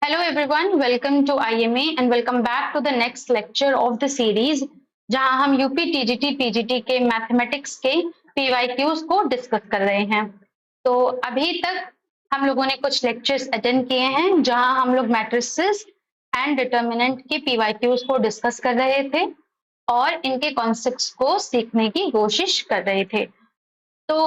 Hello everyone, welcome to IMA and welcome back to the next lecture of the series जहां हम UP TGT PGT के mathematics के PYQs को discuss कर रहे हैं। तो अभी तक हम लोगों ने कुछ लेक्चर्स अटेंड किए हैं जहां हम लोग मैट्रिसेस एंड डिटर्मिनेंट के पीवाईक्यूज को डिस्कस कर रहे थे और इनके कॉन्सेप्ट्स को सीखने की कोशिश कर रहे थे। तो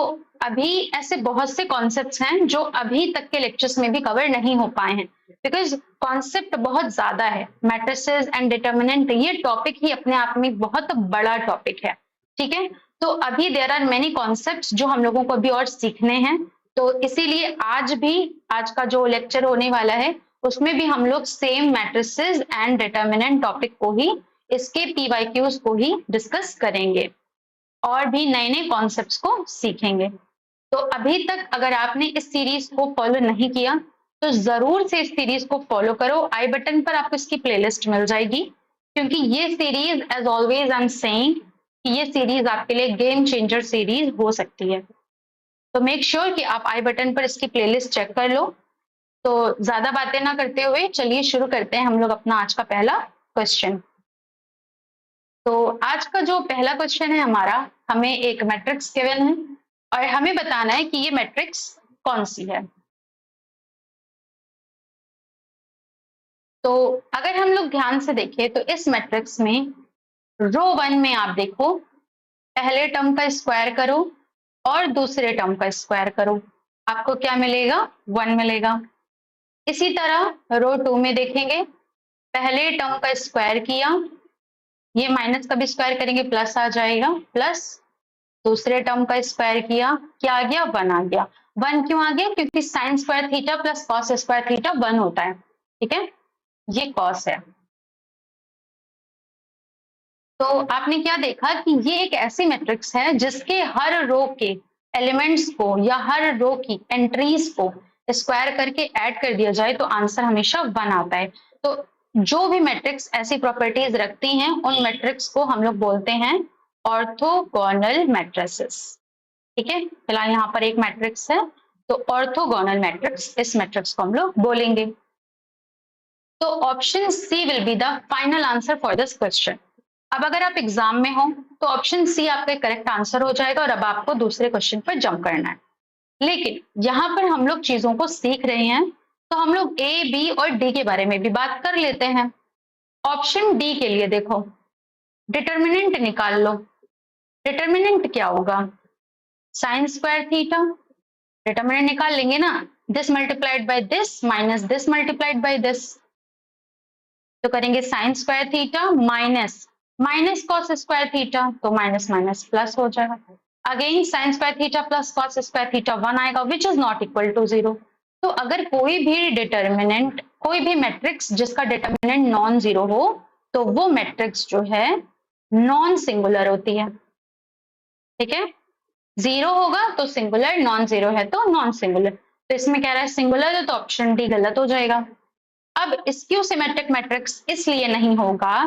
अभी ऐसे बहुत से कॉन्सेप्ट्स हैं जो अभी तक के लेक्चर्स में भी कवर नहीं हो पाए हैं बिकॉज कॉन्सेप्ट बहुत ज्यादा है। मैट्रिसेस एंड डिटर्मिनेंट ये टॉपिक ही अपने आप में बहुत बड़ा टॉपिक है, ठीक है। तो अभी देयर आर मेनी कॉन्सेप्ट्स जो हम लोगों को अभी और सीखने हैं। तो इसीलिए आज का जो लेक्चर होने वाला है उसमें भी हम लोग same matrices and determinant topic को ही, इसके पीवाईक्यूज को ही डिस्कस करेंगे और भी नए नए कॉन्सेप्ट्स को सीखेंगे। तो अभी तक अगर आपने इस सीरीज को फॉलो नहीं किया तो जरूर से इस सीरीज को फॉलो करो। आई बटन पर आपको इसकी प्लेलिस्ट मिल जाएगी क्योंकि ये series as always I am saying कि ये सीरीज आपके लिए गेम चेंजर सीरीज हो सकती है। तो मेक श्योर कि आप आई बटन पर इसकी प्लेलिस्ट चेक कर लो। तो ज्यादा बातें ना करते हुए चलिए शुरू करते हैं हम लोग अपना आज का पहला क्वेश्चन। तो आज का जो पहला क्वेश्चन है हमारा, हमें एक मैट्रिक्स गिवन है और हमें बताना है कि ये मैट्रिक्स कौन सी है। तो अगर हम लोग ध्यान से देखें तो इस मैट्रिक्स में रो 1 में आप देखो, पहले टर्म का स्क्वायर करो और दूसरे टर्म का स्क्वायर करो, आपको क्या मिलेगा? 1 मिलेगा। इसी तरह रो 2 में देखेंगे, पहले टर्म का स्क्वायर किया, ये माइनस का भी स्क्वायर करेंगे प्लस आ जाएगा, प्लस दूसरे टर्म का स्क्वायर किया, क्या आ गया? 1 आ गया। 1 क्यों आ गया? क्योंकि sign square theta plus cos square theta 1 होता है, ठीक है। ये कॉस है। तो आपने क्या देखा कि ये एक ऐसी मैट्रिक्स है जिसके हर रो के एलिमेंट्स को या हर रो की एंट्रीज को स्क्वायर करके ऐड कर दिया जाए तो आंसर हमेशा 1 आता है। तो जो भी मैट्रिक्स ऐसी प्रॉपर्टीज रखती हैं उन मैट्रिक्स को हम लोग बोलते हैं ऑर्थोगोनल मैट्रिसेस, ठीक है। फिलहाल यहाँ पर एक मैट्रिक्स है तो ऑर्थोगोनल मैट्रिक्स, इस मैट्रिक्स को हम लोग बोलेंगे। तो option C will be the final answer for this question. अब अगर आप एग्जाम में हो तो ऑप्शन सी आपका करेक्ट आंसर हो जाएगा और अब आपको दूसरे क्वेश्चन पर जंप करना है। लेकिन यहाँ पर हम लोग चीजों को सीख रहे हैं तो हम लोग ए, बी और डी के बारे में भी बात कर लेते हैं। ऑप्शन डी के लिए देखो, डिटर्मिनेंट निकाल लो। डिटर्मिनेंट क्या होगा? Sign square theta. डिटर्मिनेंट निकाल लेंगे ना, this multiplied by this minus this multiplied by this, तो करेंगे sine square theta minus minus cos square theta, तो माइनस माइनस प्लस हो जाएगा। Again sine square theta plus cos square theta 1 आएगा which is not equal to 0। तो अगर कोई भी डिटर्मिनेंट, कोई भी मैट्रिक्स जिसका डिटर्मिनेंट नॉन जीरो हो तो वो मैट्रिक्स जो है नॉन सिंगुलर होती है, ठीक है। जीरो होगा तो सिंगुलर, नॉन जीरो है तो नॉन सिंगुलर। तो इसमें कह रहा है सिंगुलर है तो ऑप्शन डी गलत हो जाएगा। अब स्क्यू सिमेट्रिक मैट्रिक्स इसलिए नहीं होगा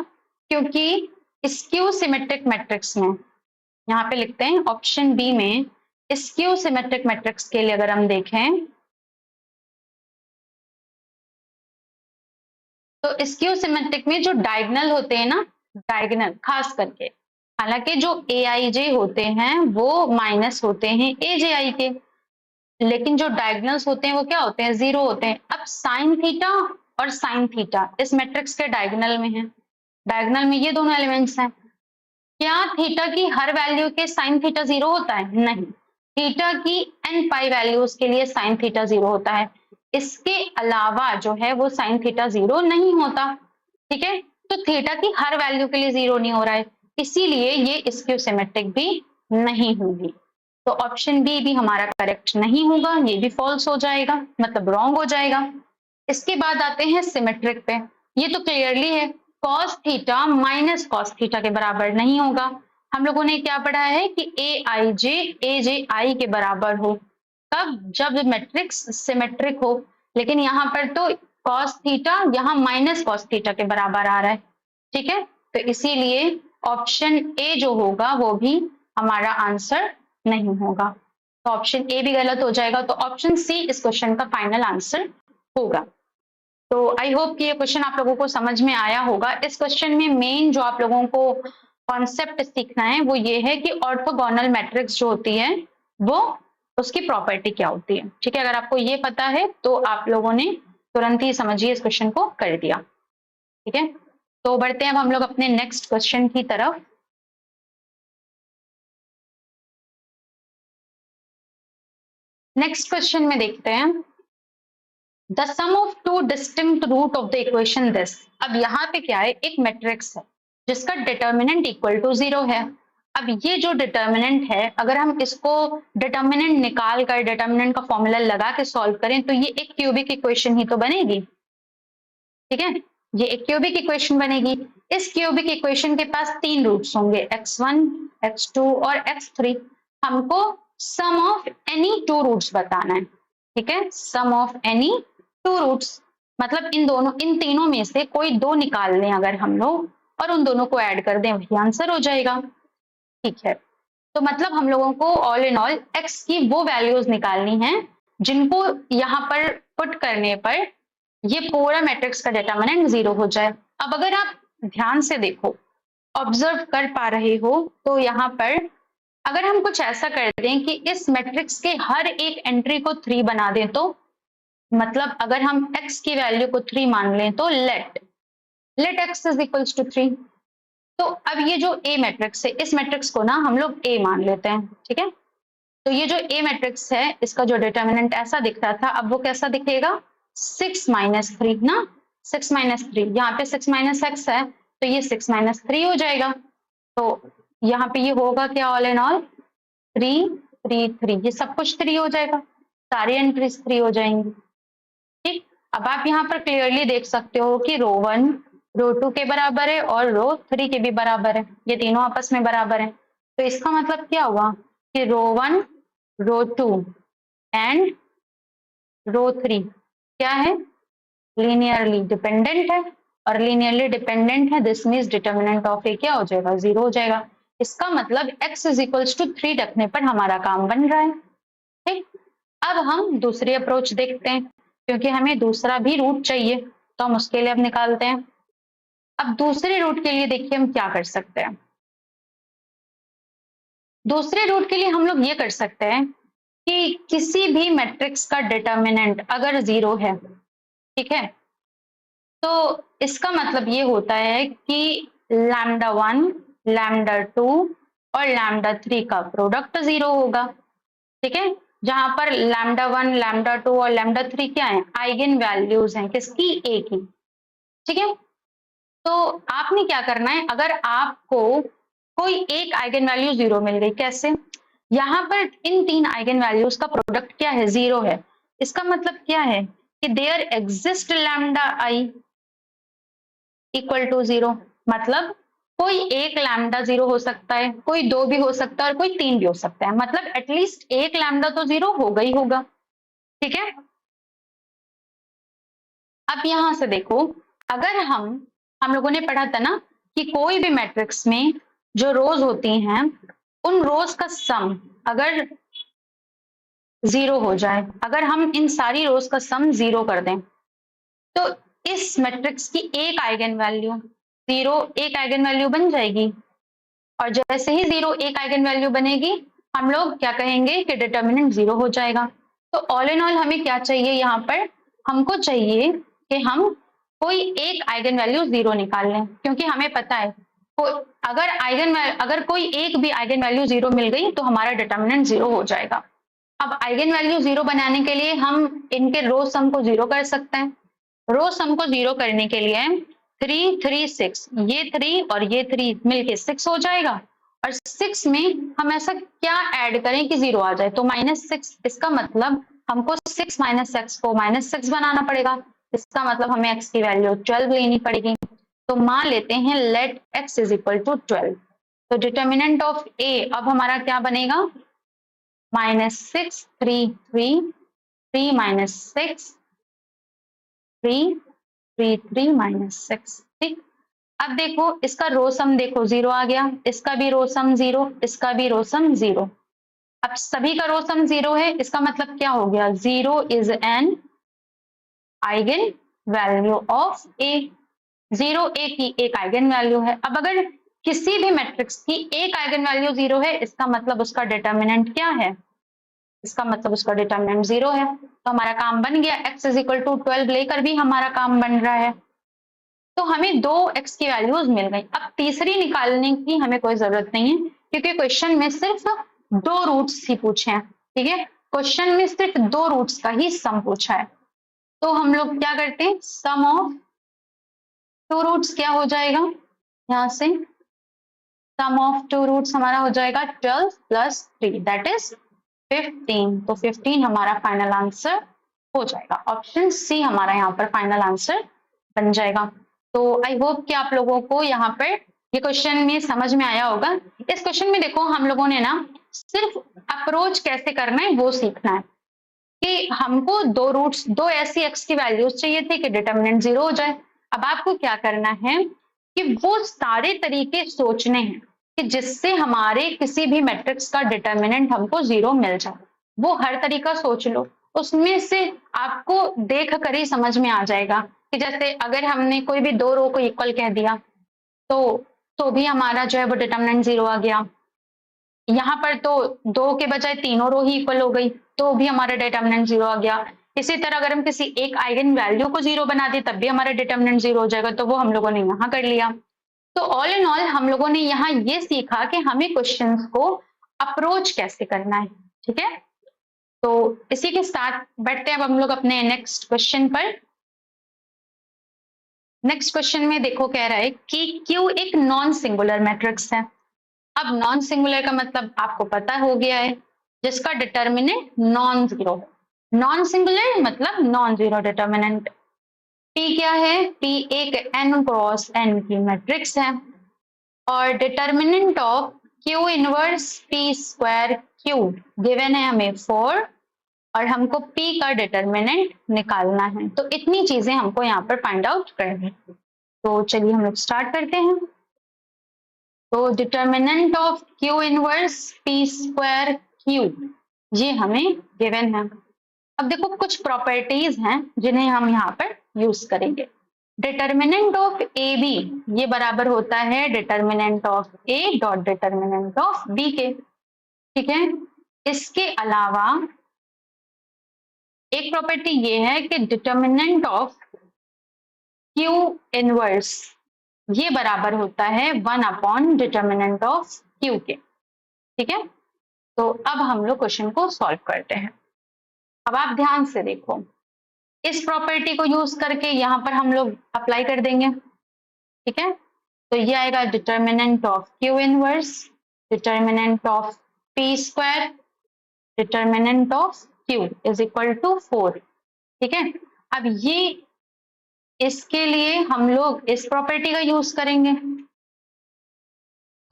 क्योंकि स्क्यू सिमेट्रिक मैट्रिक्स में, यहाँ पे लिखते हैं ऑप्शन बी में, स्क्यू सिमेट्रिक मैट्रिक्स के लिए अगर हम देखें तो स्क्यू सिमेट्रिक में जो डायगोनल होते हैं ना, डायगोनल खास करके, हालांकि जो ए आई जे होते हैं वो माइनस होते हैं ए जे आई के, लेकिन जो डायगोनल्स होते हैं वो क्या होते हैं? 0 होते हैं। अब साइन थीटा और साइन थीटा इस मैट्रिक्स के डायगोनल में है, डायगोनल में ये दोनों एलिमेंट्स हैं। क्या थीटा की हर वैल्यू के साइन थीटा 0 होता है? नहीं, थीटा की n पाई वैल्यूज के लिए साइन थीटा 0 होता है, इसके अलावा जो है वो साइन थीटा 0 नहीं होता, ठीक है। तो थीटा की हर वैल्यू के लिए 0 नहीं हो रहा है, इसीलिए ये स्क्यू सिमेट्रिक भी नहीं होगी। तो ऑप्शन बी भी हमारा करेक्ट नहीं होगा, ये भी फॉल्स हो जाएगा, मतलब रॉन्ग हो जाएगा। इसके बाद आते हैं सिमेट्रिक पे। ये तो क्लियरली है, cos theta minus cos theta के बराबर नहीं होगा। हम लोगों ने क्या पढ़ा है कि ए जे आई के बराबर हो, तब जब मैट्रिक्स सिमेट्रिक हो। लेकिन यहाँ पर तो कॉस थीटा यहाँ माइनस कॉस थीटा के बराबर आ रहा है, ठीक है। तो इसीलिए ऑप्शन ए जो होगा वो भी हमारा आंसर नहीं होगा, तो ऑप्शन ए भी गलत हो जाएगा। तो ऑप्शन सी इस क्वेश्चन का फाइनल आंसर होगा। तो आई होप कि ये क्वेश्चन आप लोगों को समझ में आया होगा। इस क्वेश्चन में मेन जो आप लोगों को कॉन्सेप्ट सीखना है वो ये है कि ऑर्थोगोनल मैट्रिक्स जो होती है वो उसकी प्रॉपर्टी क्या होती है। ठीक है, अगर आपको ये पता है तो आप लोगों ने तुरंत ही समझिए इस क्वेश्चन को कर दिया। ठीक है, तो बढ़ते हैं अब हम लोग अपने नेक्स्ट क्वेश्चन की तरफ। नेक्स्ट क्वेश्चन में देखते हैं the sum of two distinct root of the equation this. अब यहाँ पे क्या है, एक मैट्रिक्स है जिसका डिटर्मिनेंट इक्वल टू 0 है। अब ये जो डिटर्मिनेंट है, अगर हम इसको डिटर्मिनेंट निकाल कर डिटर्मिनेंट का फॉर्मूला लगा के सॉल्व करें तो ये एक क्यूबिक इक्वेशन ही तो बनेगी। ठीक है, ये एक क्यूबिक इक्वेशन बनेगी। इस क्यूबिक इक्वेशन के पास 3 रूट्स होंगे, x1, x2 और x3। हमको सम ऑफ एनी 2 रूट्स बताना है। ठीक है, सम ऑफ एनी 2 रूट्स मतलब इन तीनों में से कोई 2 निकाल लें अगर हम लोग और उन दोनों को ऐड कर दें, वही आंसर हो जाएगा। ठीक है, तो मतलब हम लोगों को ऑल इन ऑल x की वो वैल्यूज निकालनी है जिनको यहाँ पर पुट करने पर ये पूरा मैट्रिक्स का डिटर्मिनेंट 0 हो जाए। अब अगर आप ध्यान से देखो, ऑब्जर्व कर पा रहे हो, तो यहाँ पर अगर हम कुछ ऐसा कर दें कि इस मैट्रिक्स के हर एक एंट्री को 3 बना दें, तो मतलब अगर हम x की वैल्यू को 3 मान लें तो let x is equals to 3। तो अब ये जो A मैट्रिक्स है, इस मैट्रिक्स को ना हम लोग A मान लेते हैं। ठीक है, तो ये जो A मैट्रिक्स है इसका जो डिटर्मिनेंट ऐसा दिख रहा था, अब वो कैसा दिखेगा, 6 माइनस 3 ना, 6 माइनस 3, यहाँ पे 6 माइनस एक्स है तो ये 6 माइनस 3 हो जाएगा। तो यहाँ पे ये होगा क्या, ऑल इन ऑल 3 3 3, ये सब कुछ 3 हो जाएगा, सारी एंट्रीज 3 हो जाएंगी। ठीक, अब आप यहाँ पर क्लियरली देख सकते हो कि रो 1 रो 2 के बराबर है और रो 3 के भी बराबर है, ये तीनों आपस में बराबर है। तो इसका मतलब क्या हुआ कि रो 1 रो 2 एंड रो 3 क्या है, लीनियरली डिपेंडेंट है, और लीनियरली डिपेंडेंट है दिस मीन्स डिटर्मिनेंट ऑफ ए क्या हो जाएगा, 0 हो जाएगा। इसका मतलब x इज इक्वल्स टू 3 रखने पर हमारा काम बन रहा है। ठीक, अब हम दूसरी अप्रोच देखते हैं, क्योंकि हमें दूसरा भी रूट चाहिए तो हम उसके लिए अब निकालते हैं। अब दूसरे रूट के लिए देखिए हम क्या कर सकते हैं। दूसरे रूट के लिए हम लोग ये कर सकते हैं कि किसी भी मैट्रिक्स का डिटर्मिनेंट अगर 0 है, ठीक है, तो इसका मतलब ये होता है कि लैम्डा 1 लैम्डा 2 और लैम्डा 3 का प्रोडक्ट 0 होगा। ठीक है, जहां पर लैम्डा 1 लैम्डा 2 और लैम्डा 3 क्या है, आइगन वैल्यूज हैं, किसकी, ए की। ठीक है, तो आपने क्या करना है, अगर आपको कोई एक आइगन वैल्यू 0 मिल गई, कैसे, यहाँ पर इन 3 आइगन वैल्यूज का प्रोडक्ट क्या है, 0 है। इसका मतलब क्या है कि there exist lambda I equal to 0, मतलब कोई एक लैम्डा 0 हो सकता है, कोई 2 भी हो सकता है और कोई 3 भी हो सकता है, मतलब एटलीस्ट एक लैम्डा तो 0 होगा ही होगा। ठीक है, अब यहां से देखो, अगर हम लोगों ने पढ़ा था ना कि कोई भी मैट्रिक्स में जो रोज होती हैं उन रोज का सम अगर 0 हो जाए, अगर हम इन सारी रोज का सम 0 कर दें, तो इस मैट्रिक्स की एक आइगन वैल्यू 0 एक आइगन वैल्यू बन जाएगी, और जैसे ही 0 एक आइगन वैल्यू बनेगी हम लोग क्या कहेंगे कि डिटर्मिनेंट 0 हो जाएगा। तो ऑल इन ऑल हमें क्या चाहिए, यहाँ पर हमको चाहिए कि हम कोई एक आइगन वैल्यू 0 निकाल लें, क्योंकि हमें पता है अगर कोई एक भी आइगन वैल्यू 0 मिल गई तो हमारा डिटर्मिनेंट 0 हो जाएगा। अब आइगन वैल्यू 0 बनाने के लिए हम इनके रो सम को 0 कर सकते हैं। रो सम को 0 करने के लिए 3 3 6, ये 3 और ये 3 मिलके 6 हो जाएगा, और 6 में हम ऐसा क्या ऐड करें कि 0 आ जाए, तो -6। इसका मतलब हमको 6 माइनस एक्स को -6 बनाना पड़ेगा, इसका मतलब हमें x की वैल्यू 12 लेनी पड़ेगी। तो मान लेते हैं let x is equal to 12। तो डिटर्मिनेंट ऑफ a अब हमारा क्या बनेगा, -6 3 3 3 माइनस 6 3 3 3 माइनस 6। ठीक, अब देखो इसका रो सम देखो 0 आ गया, इसका भी रो सम 0, इसका भी रो सम 0। अब सभी का रो सम 0 है, इसका मतलब क्या हो गया, 0 is an eigen value of A. 0 A की एक आइगन वैल्यू है। अब अगर किसी भी मैट्रिक्स की एक आइगन वैल्यू 0 है, इसका मतलब उसका डिटर्मिनेंट क्या है? इसका मतलब उसका डिटर्मिनेंट 0 है। तो हमारा काम बन गया। x इज इक्वल टू 12 लेकर भी हमारा काम बन रहा है। तो हमें दो x की वैल्यूज मिल गई। अब तीसरी निकालने की हमें कोई जरूरत नहीं है, क्योंकि क्वेश्चन में सिर्फ दो रूट्स ही पूछे हैं। ठीक है, क्वेश्चन में सिर्फ दो रूट्स का ही सम पूछा है। तो हम लोग क्या करते हैं, सम ऑफ टू रूट्स क्या हो जाएगा, यहां से सम ऑफ टू रूट्स हमारा हो जाएगा 12 प्लस 3 दैट इज 15। तो 15 हमारा फाइनल आंसर हो जाएगा। ऑप्शन सी हमारा यहाँ पर फाइनल आंसर बन जाएगा। तो आई होप कि आप लोगों को यहाँ पर ये क्वेश्चन में समझ में आया होगा। इस क्वेश्चन में देखो हम लोगों ने ना सिर्फ अप्रोच कैसे करना है वो सीखना है, कि हमको दो रूट्स, दो ऐसी एक्स की वैल्यूज चाहिए थी कि डिटर्मिनेंट 0 हो जाए। अब आपको क्या करना है कि वो सारे तरीके सोचने हैं कि जिससे हमारे किसी भी मैट्रिक्स का डिटर्मिनेंट हमको 0 मिल जाए। वो हर तरीका सोच लो, उसमें से आपको देख कर ही समझ में आ जाएगा कि जैसे अगर हमने कोई भी दो रो को इक्वल कह दिया तो भी हमारा जो है वो डिटर्मिनेंट 0 आ गया। यहाँ पर तो दो के बजाय तीनों रो ही इक्वल हो गई, तो भी हमारा डिटर्मिनेंट 0 आ गया। इसी तरह अगर हम किसी एक आइगन वैल्यू को 0 बना दे तब भी हमारा डिटर्मिनेंट 0 हो जाएगा, तो वो हम लोगों ने यहाँ कर लिया। तो ऑल इन ऑल हम लोगों ने यहाँ ये सीखा कि हमें क्वेश्चंस को अप्रोच कैसे करना है। ठीक है, तो इसी के साथ बैठते हैं अब हम लोग अपने नेक्स्ट क्वेश्चन पर। नेक्स्ट क्वेश्चन में देखो कह रहा है कि Q एक नॉन सिंगुलर मैट्रिक्स है। अब नॉन सिंगुलर का मतलब आपको पता हो गया है, जिसका determinant non zero. Non singular मतलब नॉन जीरो डिटर्मिनेंट। P क्या है, P एक n क्रॉस n की मैट्रिक्स है और determinant of Q inverse P square Q given है हमें 4 और हमको P का डिटर्मिनेंट निकालना है। तो इतनी चीजें हमको यहाँ पर फाइंड आउट करनी है। तो चलिए हम लोग स्टार्ट करते हैं। तो determinant of Q inverse P square Q ये हमें गिवन है। अब देखो कुछ प्रॉपर्टीज हैं जिन्हें हम यहाँ पर यूज करेंगे। डिटर्मिनेंट ऑफ ए बी ये बराबर होता है determinant of A dot determinant of B के। ठीक है, इसके अलावा एक प्रॉपर्टी ये है कि डिटर्मिनेंट ऑफ क्यू इनवर्स ये बराबर होता है 1 अपॉन डिटर्मिनेंट ऑफ क्यू के। ठीक है, तो अब हम लोग क्वेश्चन को सॉल्व करते हैं। अब आप ध्यान से देखो, इस प्रॉपर्टी को यूज करके यहाँ पर हम लोग अप्लाई कर देंगे। ठीक है, तो ये आएगा determinant of Q inverse determinant of P square determinant of Q is equal to 4। ठीक है, अब ये इसके लिए हम लोग इस प्रॉपर्टी का यूज करेंगे।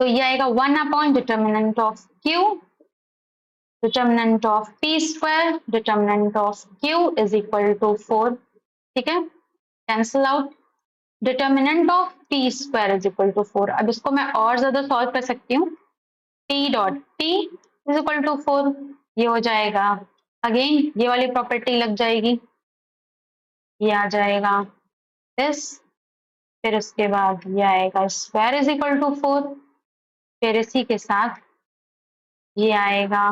तो ये आएगा 1 upon determinant of Q determinant of P square determinant of Q is equal to 4। ठीक है, cancel out determinant of P square is equal to 4। अब इसको मैं और ज्यादा सॉल्व कर सकती हूँ। T dot T is equal to 4 ये हो जाएगा, अगेन ये वाली प्रॉपर्टी लग जाएगी, ये आ जाएगा दिस, फिर उसके बाद ये आएगा स्क्वायर इज इक्वल टू 4, फिर इसी के साथ ये आएगा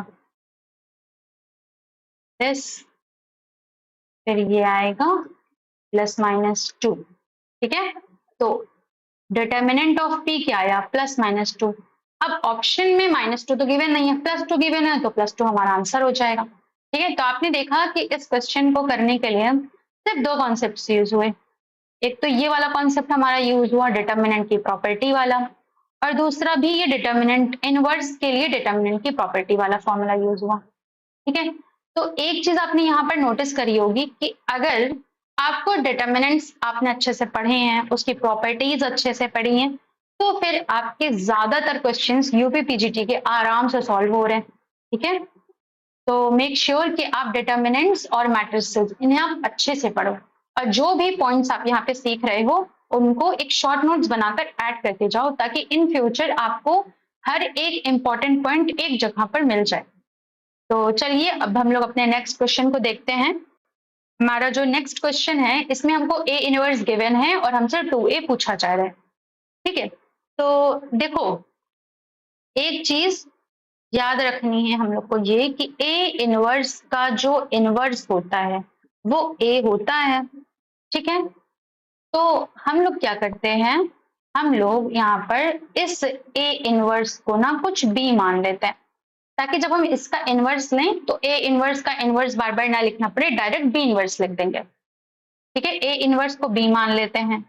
दिस, फिर ये आएगा प्लस माइनस 2। ठीक है, तो डिटर्मिनेंट ऑफ पी क्या आया प्लस माइनस 2। अब ऑप्शन में -2 तो गिवन नहीं है, +2 गिवन है, तो +2 हमारा आंसर हो जाएगा। ठीक है, तो आपने देखा कि इस क्वेश्चन को करने के लिए सिर्फ दो कॉन्सेप्ट यूज हुए। एक तो ये वाला कॉन्सेप्ट हमारा यूज हुआ डिटर्मिनेंट की प्रॉपर्टी वाला, और दूसरा भी ये डिटर्मिनेंट इनवर्स के लिए डिटर्मिनेंट की प्रॉपर्टी वाला फॉर्मूला यूज हुआ। ठीक है, तो एक चीज आपने यहाँ पर नोटिस करी होगी कि अगर आपको डिटर्मिनेंट्स आपने अच्छे से पढ़े हैं, उसकी प्रॉपर्टीज अच्छे से पढ़ी हैं, तो फिर आपके ज्यादातर क्वेश्चंस यूपी पीजीटी के आराम से सॉल्व हो रहे हैं। ठीक है, तो मेक श्योर कि आप डिटर्मिनेंट्स और मैट्रिसेस इन्हें आप अच्छे से पढ़ो, और जो भी पॉइंट्स आप यहाँ पे सीख रहे हो उनको एक शॉर्ट नोट्स बनाकर ऐड करते जाओ, ताकि इन फ्यूचर आपको हर एक इंपॉर्टेंट पॉइंट एक जगह पर मिल जाए। तो चलिए अब हम लोग अपने नेक्स्ट क्वेश्चन को देखते हैं। हमारा जो नेक्स्ट क्वेश्चन है इसमें हमको ए इनवर्स गिवन है और हमसे 2a पूछा जा रहा है। ठीक है, तो देखो एक चीज याद रखनी है हम लोग को ये कि ए इनवर्स का जो इनवर्स होता है वो ए होता है। ठीक है, तो हम लोग क्या करते हैं, हम लोग यहाँ पर इस ए इनवर्स को ना कुछ बी मान लेते हैं, ताकि जब हम इसका इनवर्स लें तो ए इनवर्स का इनवर्स बार बार ना लिखना पड़े, डायरेक्ट बी इनवर्स लिख देंगे। ठीक है, ए इनवर्स को बी मान लेते हैं,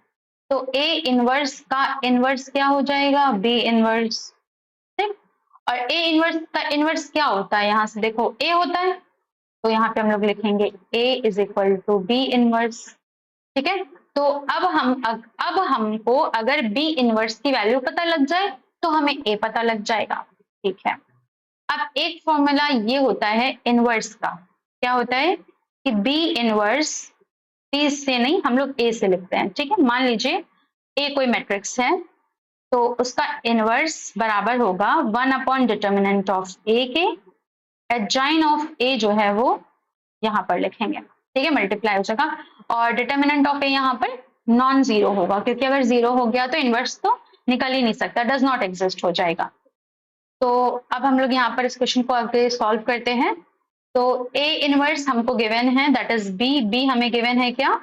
तो ए इनवर्स का इनवर्स क्या हो जाएगा, बी इनवर्स। ठीक, और ए इनवर्स का इनवर्स क्या होता है, यहाँ से देखो ए होता है, तो यहाँ पे हम लोग लिखेंगे A is equal to B inverse. ठीक है, तो अब हमको अगर बी इनवर्स की वैल्यू पता लग जाए तो हमें ए पता लग जाएगा। ठीक है, अब एक फॉर्मूला ये होता है इनवर्स का, क्या होता है कि बी इनवर्स, बी से नहीं हम लोग ए से लिखते हैं। ठीक है, मान लीजिए ए कोई मैट्रिक्स है तो उसका इनवर्स बराबर होगा 1 अपॉन डिटर्मिनेंट ऑफ ए के, एडजॉइन ऑफ ए जो है वो यहाँ पर लिखेंगे। ठीक है, मल्टीप्लाई हो जाएगा, और डिटर्मिनेंट ऑफ ए यहाँ पर नॉन जीरो होगा, क्योंकि अगर जीरो हो गया तो इनवर्स तो निकल ही नहीं सकता, डज नॉट एग्जिस्ट हो जाएगा। तो अब हम लोग यहाँ पर इस क्वेश्चन को आगे सॉल्व करते हैं। तो ए इनवर्स हमको गिवन है, दैट इज बी, बी हमें गिवन है क्या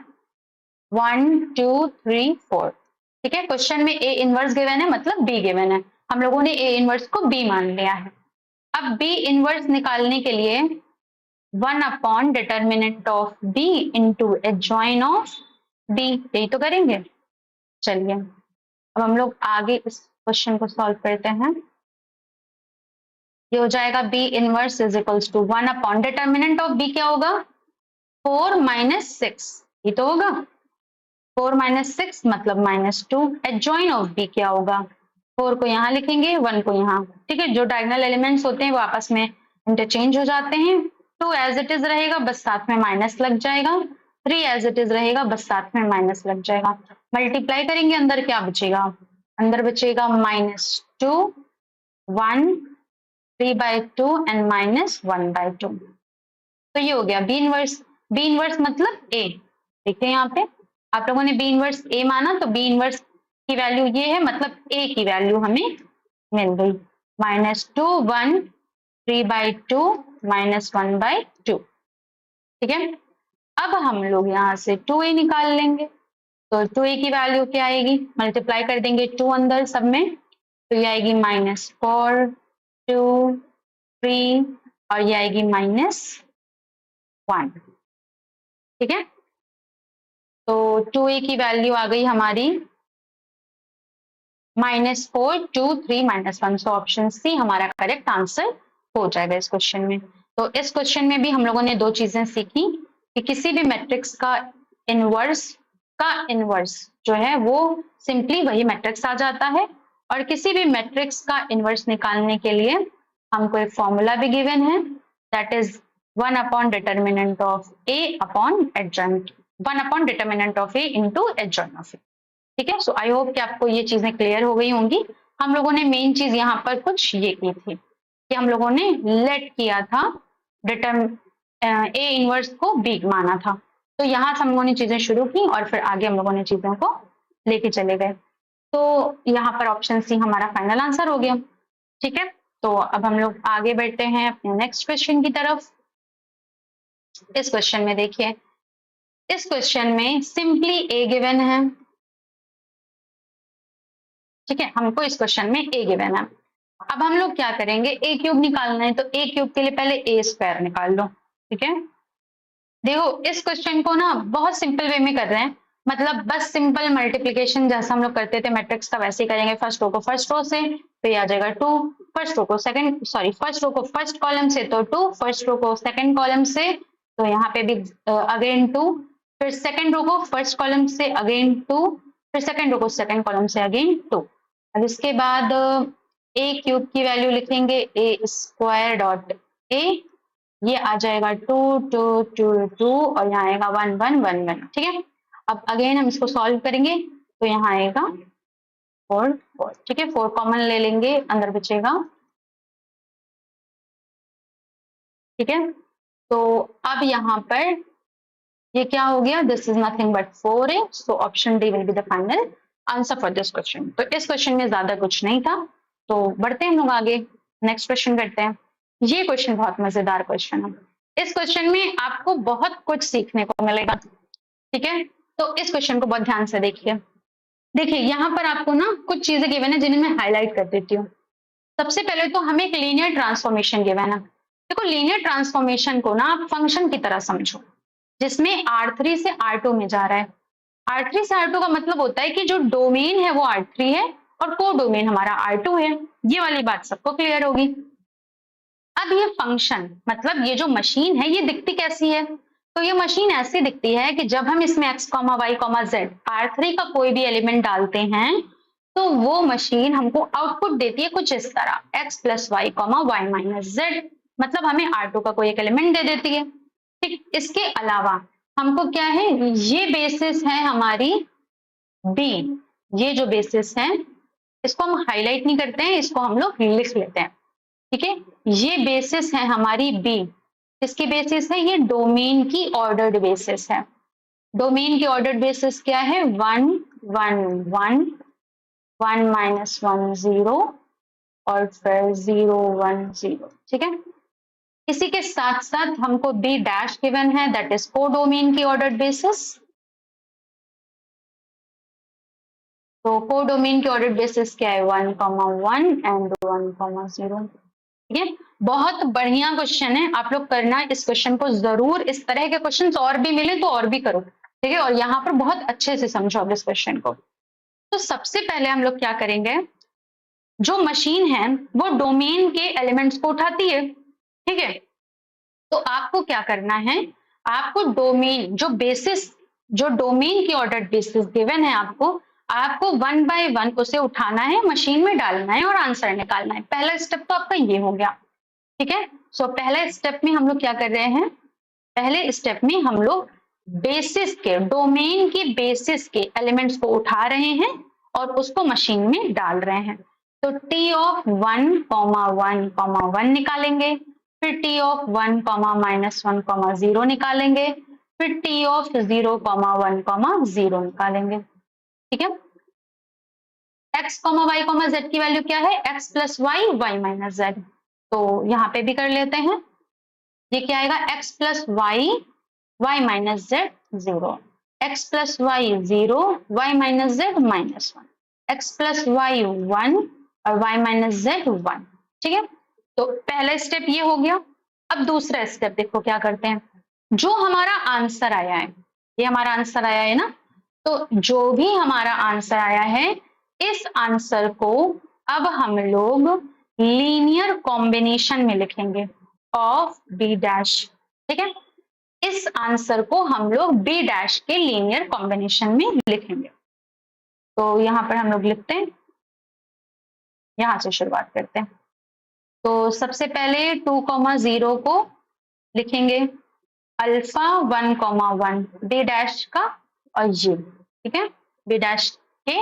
1 2 3 4। ठीक है, क्वेश्चन में ए इनवर्स गिवन है मतलब बी गिवन है, हम लोगों ने ए इनवर्स को बी मान लिया है। अब बी इनवर्स निकालने के लिए 1 upon determinant of B into adjoint of B, यही तो करेंगे। चलिए अब हम लोग आगे इस क्वेश्चन को सॉल्व करते हैं। ये हो जाएगा B inverse is equals to 1 upon determinant of B क्या होगा 4 माइनस 6, ये तो होगा 4 माइनस 6 मतलब -2, एडजॉइन ऑफ बी क्या होगा, 4 को यहाँ लिखेंगे 1 को यहाँ। ठीक है, जो डायगोनल एलिमेंट्स होते हैं वो आपस में इंटरचेंज हो जाते हैं, 2 एज इट इज रहेगा बस साथ में माइनस लग जाएगा, 3 एज इट इज रहेगा बस साथ में माइनस लग जाएगा, मल्टीप्लाई करेंगे अंदर क्या बचेगा, अंदर बचेगा -2 1 3/2 एंड -1/2। तो ये हो गया बी इनवर्स, बी इनवर्स मतलब ए। देखिए यहाँ पे आप लोगों ने बी इनवर्स ए माना तो बी इनवर्स की वैल्यू ये है, मतलब ए की वैल्यू हमें मिल गई -2 1 3/2 -1/2। ठीक है, अब हम लोग यहाँ से 2a निकाल लेंगे, तो 2a की वैल्यू क्या आएगी, मल्टीप्लाई कर देंगे 2 अंदर सब में, तो ये आएगी -4 2 3 और ये आएगी -1। ठीक है, तो 2a की वैल्यू आ गई हमारी -4 2 3 -1, सो ऑप्शन सी हमारा करेक्ट आंसर हो जाएगा इस क्वेश्चन में। तो इस क्वेश्चन में भी हम लोगों ने दो चीजें सीखी कि किसी भी मैट्रिक्स का इनवर्स जो है वो सिंपली वही मैट्रिक्स आ जाता है, और किसी भी मैट्रिक्स का इनवर्स निकालने के लिए हमको एक फॉर्मूला भी गिवन है, that is 1 upon determinant of A upon adjoint, 1 upon determinant of A into adjoint of A. ठीक है, सो आई होप कि आपको ये चीजें क्लियर हो गई होंगी। हम लोगों ने मेन चीज यहाँ पर कुछ ये की थी कि हम लोगों ने लेट किया था, ए इनवर्स को बी माना था, तो यहाँ से हम लोगों ने चीजें शुरू की और फिर आगे हम लोगों ने चीजों को लेके चले गए। तो यहाँ पर ऑप्शन सी हमारा फाइनल आंसर हो गया। ठीक है, तो अब हम लोग आगे बढ़ते हैं अपने नेक्स्ट क्वेश्चन की तरफ। इस क्वेश्चन में देखिए, इस क्वेश्चन में सिंपली ए गिवन है। ठीक है, हमको इस क्वेश्चन में ए गिवन है। अब हम लोग क्या करेंगे, ए क्यूब निकालना है, तो ए क्यूब के लिए पहले ए स्क्वायर निकाल लो। ठीक है, देखो इस क्वेश्चन को ना बहुत सिंपल वे में कर रहे हैं, मतलब बस सिंपल मल्टीप्लिकेशन जैसा हम लोग करते थे मैट्रिक्स का वैसे ही करेंगे। फर्स्ट रो को फर्स्ट रो से तो ये आ जाएगा 2, फर्स्ट रो को फर्स्ट रो को फर्स्ट कॉलम से तो 2, फर्स्ट रो को सेकंड कॉलम से तो यहाँ पे भी अगेन 2, फिर सेकंड रो को फर्स्ट कॉलम से अगेन 2, फिर सेकंड रो को सेकंड कॉलम से अगेन 2। अब इसके बाद ए क्यूब की वैल्यू लिखेंगे ए स्क्वायर डॉट ए, ये आ जाएगा 2 2 2 2 और यहाँ आएगा 1 1 1 1। ठीक है, अब अगेन हम इसको सॉल्व करेंगे तो यहाँ आएगा 4 4। ठीक है, 4 कॉमन ले लेंगे, अंदर बचेगा। ठीक है, तो अब यहाँ पर ये क्या हो गया, this is nothing but 4a, so option D will be the final answer for this question. तो इस क्वेश्चन में ज्यादा कुछ नहीं था, तो बढ़ते हैं हम लोग आगे, नेक्स्ट क्वेश्चन करते हैं। ये क्वेश्चन बहुत मजेदार क्वेश्चन है। इस क्वेश्चन में आपको बहुत कुछ सीखने को मिलेगा, ठीक है। तो इस क्वेश्चन को बहुत ध्यान से देखिए। देखिए यहाँ पर आपको ना कुछ चीजें गिवन है जिन्हें मैं हाईलाइट कर देती हूँ। सबसे पहले तो हमें एक लीनियर ट्रांसफॉर्मेशन गिवन है। देखो लीनियर ट्रांसफॉर्मेशन को ना आप फंक्शन की तरह समझो, जिसमें R3 से R2 में जा रहा है। R3 से R2 का मतलब होता है कि जो डोमेन है वो R3 है और को डोमेन हमारा R2 है। ये वाली बात सबको क्लियर होगी। अब ये फंक्शन मतलब ये जो मशीन है ये दिखती कैसी है, तो ये मशीन ऐसी दिखती है कि जब हम इसमें x, y, z R3 का कोई भी एलिमेंट डालते हैं तो वो मशीन हमको आउटपुट देती है कुछ इस तरह x plus y y minus z, मतलब हमें R2 का कोई एक एलिमेंट दे देती है। ठीक, इसके अलावा हमको क्या है, ये बेसिस है हमारी B, ये जो बेसिस है इसको हम हाईलाइट नहीं करते हैं, इसको हम लोग लिख लेते हैं, ठीक है। ये बेसिस है हमारी B, इसकी बेसिस है, ये डोमेन की ऑर्डर्ड बेसिस है। डोमेन की ऑर्डर्ड बेसिस क्या है, 1 1 1 1 माइनस 1 0 और फिर 0 1 0, ठीक है। इसी के साथ साथ हमको B डैश गिवन है, दैट इज को डोमेन की ऑर्डर्ड बेसिस। तो को डोमेन की ऑर्डर्ड बेसिस क्या है, 1 1 एंड 1 0, ठीक है। बहुत बढ़िया क्वेश्चन है, आप लोग करना इस क्वेश्चन को जरूर, इस तरह के क्वेश्चंस और भी मिले तो और भी करो, ठीक है। और यहाँ पर बहुत अच्छे से समझो अब इस क्वेश्चन को। तो सबसे पहले हम लोग क्या करेंगे, जो मशीन है वो डोमेन के एलिमेंट्स को उठाती है, ठीक है। तो आपको क्या करना है, आपको डोमेन जो बेसिस, जो डोमेन की ऑर्डर बेसिस गिवन है आपको 1 बाय 1 उसे उठाना है, मशीन में डालना है और आंसर निकालना है। पहला स्टेप तो आपका ये हो गया, ठीक है। सो पहले स्टेप में हम लोग क्या कर रहे हैं, पहले स्टेप में हम लोग बेसिस के, डोमेन की बेसिस के एलिमेंट्स को उठा रहे हैं और उसको मशीन में डाल रहे हैं। तो t ऑफ 1 1 1 निकालेंगे, फिर t ऑफ 1 माइनस 1 0 निकालेंगे, फिर t ऑफ 0 1 0 निकालेंगे, ठीक है। x, y, z की वैल्यू क्या है, x plus y, y minus z. तो यहाँ पे भी कर लेते हैं, ये क्या आएगा, x plus y, y minus z 0, x plus y 0, y minus z minus 1, x plus y 1 और y माइनस जेड 1, ठीक है। तो पहला स्टेप ये हो गया। अब दूसरा स्टेप देखो क्या करते हैं, जो हमारा आंसर आया है, ये हमारा आंसर आया है ना, तो जो भी हमारा आंसर आया है इस आंसर को अब हम लोग लीनियर कॉम्बिनेशन में लिखेंगे ऑफ बी डैश, ठीक है। इस आंसर को हम लोग बी डैश के लीनियर कॉम्बिनेशन में लिखेंगे। तो यहाँ पर हम लोग लिखते हैं, यहां से शुरुआत करते हैं। तो सबसे पहले 2 0 को लिखेंगे अल्फा 1 1 बी डैश का और ये, ठीक है, बी डैश के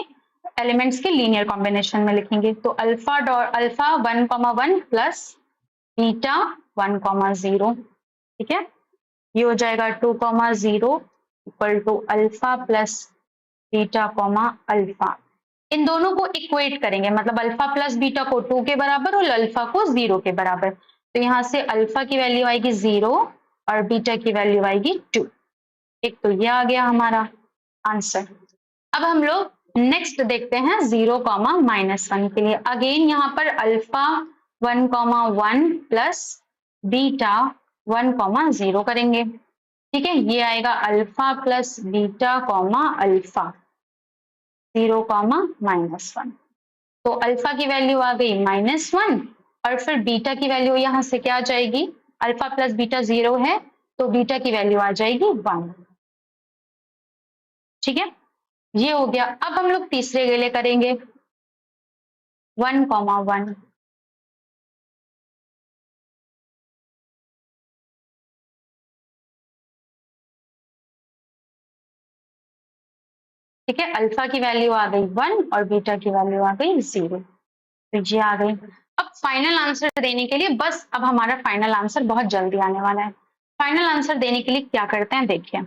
एलिमेंट्स के लीनियर कॉम्बिनेशन में लिखेंगे। तो अल्फा 1 1 प्लस बीटा 1 0, ठीक है। ये हो जाएगा 2 0 equal to alpha plus beta alpha. इन दोनों को इक्वेट करेंगे, मतलब अल्फा प्लस बीटा को 2 के बराबर और अल्फा को 0 के बराबर। तो यहाँ से अल्फा की वैल्यू आएगी 0 और बीटा की वैल्यू आएगी 2। एक तो ये आ गया हमारा आंसर। अब हम लोग नेक्स्ट देखते हैं 0 माइनस 1 के लिए। अगेन यहाँ पर अल्फा 1 1 प्लस बीटा 1 0 करेंगे, ठीक है। ये आएगा alpha plus beta alpha 0 minus 1। तो अल्फा की वैल्यू आ गई -1 और फिर बीटा की वैल्यू यहाँ से क्या आ जाएगी, अल्फा प्लस बीटा 0 है तो बीटा की वैल्यू आ जाएगी 1, ठीक है। ये हो गया। अब हम लोग तीसरे के लिए करेंगे 1 1, ठीक है। अल्फा की वैल्यू आ गई 1 और बीटा की वैल्यू आ गई 0, तो ये आ गई। अब फाइनल आंसर देने के लिए बस, अब हमारा फाइनल आंसर बहुत जल्दी आने वाला है। फाइनल आंसर देने के लिए क्या करते हैं देखिए,